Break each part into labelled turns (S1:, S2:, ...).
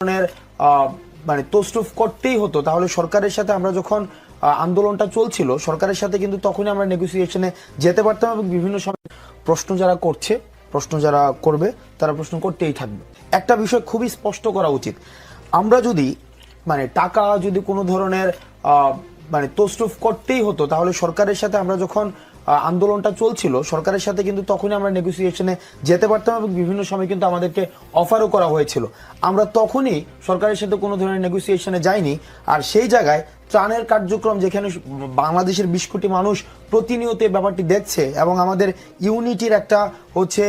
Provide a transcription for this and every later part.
S1: ধরনের মানে তসরুফ করতেই হতো, তাহলে সরকারের সাথে আমরা যখন আন্দোলনটা চলছিল সরকারের সাথে কিন্তু তখনই আমরা নেগোসিয়েশনে যেতে পারতাম এবং বিভিন্ন সময় প্রশ্ন যারা করছে, প্রশ্ন যারা করবে তারা প্রশ্ন করতেই থাকবে। একটা বিষয় খুবই স্পষ্ট করা উচিত, আমরা যদি মানে টাকা যদি কোনো ধরনের মানে তসরুফ করতেই হতো, তাহলে সরকারের সাথে আমরা যখন আন্দোলনটা চলছিল সরকারের সাথে কিন্তু তখনই আমরা নেগোসিয়েশনে যেতে পারতাম এবং বিভিন্ন সময় কিন্তু আমাদেরকে অফারও করা হয়েছিল। আমরা তখনই সরকারের সাথে কোনো ধরনের নেগোসিয়েশনে যাইনি। আর সেই জায়গায় ত্রাণের কার্যক্রম যেখানে বাংলাদেশের 20 কোটি মানুষ প্রতিনিয়ত ব্যাপারটি দেখছে এবং আমাদের ইউনিটির একটা হচ্ছে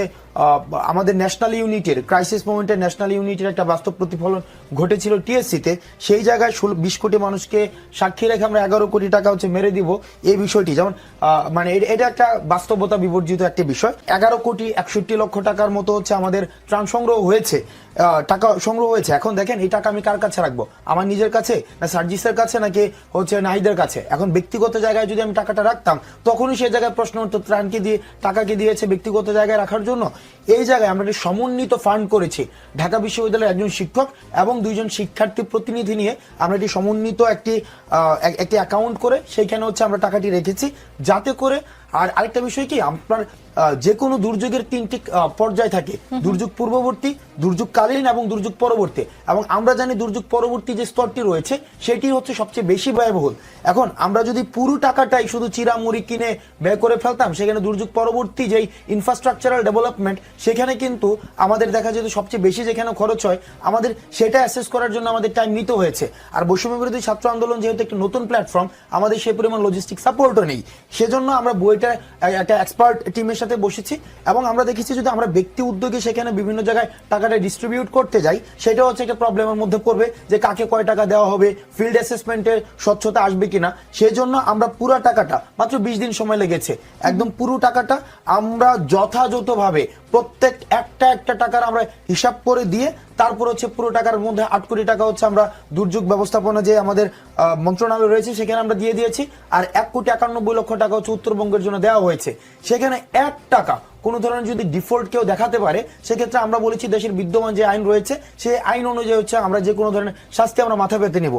S1: আমাদের ন্যাশনাল ইউনিটির ক্রাইসিস মোমেন্টের ন্যাশনাল ইউনিটির একটা বাস্তব প্রতিফলন ঘটেছিল টিএসসিতে, সেই জায়গায় 20 কোটি মানুষকে সাক্ষী রেখে আমরা 11 কোটি টাকা হচ্ছে মেরে দিব, এই বিষয়টি যেমন মানে এটা একটা বাস্তবতা বিবর্জিত একটা বিষয়। 11 কোটি 61 লক্ষ টাকার মতো হচ্ছে আমাদের ত্রাণ সংগ্রহ হয়েছে, টাকা সংগ্রহ হয়েছে। এখন দেখেন এই টাকা আমি কার কাছে রাখবো, আমার নিজের কাছে না সার্জিসের কাছে নাকি হচ্ছে নাহিদের কাছে? এখন ব্যক্তিগত জায়গায় যদি আমি টাকাটা রাখতাম তখনই সেই জায়গায় প্রশ্ন হতো ত্রাণকে দিয়ে টাকাকে দিয়েছে ব্যক্তিগত জায়গায় রাখার জন্য। এই জায়গায় আমরা একটি সমন্বিত ফান্ড করেছি, ঢাকা বিশ্ববিদ্যালয়ের একজন শিক্ষক এবং 2 জন শিক্ষার্থী প্রতিনিধি নিয়ে আমরা একটি সমন্বিত একটি অ্যাকাউন্ট করে সেইখানে হচ্ছে আমরা টাকাটি রেখেছি, যাতে করে আর আরেকটা বিষয় কি আপনার যে কোনো দুর্যোগের 3টি পর্যায় থাকে, দুর্যোগ পূর্ববর্তী, দুর্যোগকালীন এবং দুর্যোগ পরবর্তী। এবং আমরা জানি দুর্যোগ পরবর্তী যে স্তরটি রয়েছে সেটি হচ্ছে সবচেয়ে বেশি ব্যয়বহুল। এখন আমরা যদি পুরো টাকাটাই শুধু চিরামুড়ি কিনে ব্যয় করে ফেলতাম, সেখানে দুর্যোগ পরবর্তী যেই ইনফ্রাস্ট্রাকচারাল ডেভেলপমেন্ট সেখানে কিন্তু আমাদের দেখা যেত সবচেয়ে বেশি যেখানে খরচ হয় আমাদের সেটা অ্যাসেস করার জন্য আমাদের টাইম নিতে হয়েছে। আর বৈষম্য বিরোধী ছাত্র আন্দোলন যেহেতু একটি নতুন প্ল্যাটফর্ম, আমাদের সেই পরিমাণ লজিস্টিক সাপোর্টও নেই, সেজন্য আমরা বইটা একটা এক্সপার্ট টিমের সাথে বসেছি এবং আমরা দেখেছি যদি আমরা ব্যক্তি উদ্যোগে সেখানে বিভিন্ন জায়গায় টাকাটা ডিস্ট্রিবিউট করতে যাই সেটা হচ্ছে একটা প্রবলেমের মধ্যে পড়বে যে কাকে কয় টাকা দেওয়া হবে, ফিল্ড অ্যাসেসমেন্টের স্বচ্ছতা আসবে কিনা। সেই জন্য আমরা পুরো টাকাটা মাত্র 20 দিন সময় লেগেছে, একদম পুরো টাকাটা আমরা যথাযথভাবে প্রত্যেক একটা টাকার আমরা হিসাব করে দিয়ে তারপর হচ্ছে পুরো টাকার মধ্যে 8 কোটি টাকা হচ্ছে আমরা দুর্যোগ ব্যবস্থাপনা যে আমাদের মন্ত্রণালয় রয়েছে সেখানে আমরা দিয়ে দিয়েছি। আর 1,91,00,000 টাকা হচ্ছে উত্তরবঙ্গের জন্য দেওয়া হয়েছে। সেখানে 1 টাকা কোন ধরনের যদি ডিফল্ট কেউ দেখাতে পারে সেক্ষেত্রে আমরা বলেছি দেশের বিদ্যমান যে আইন রয়েছে সেই আইন অনুযায়ী হচ্ছে আমরা যে কোনো ধরনের শাস্তি আমরা মাথা পেতে নেব।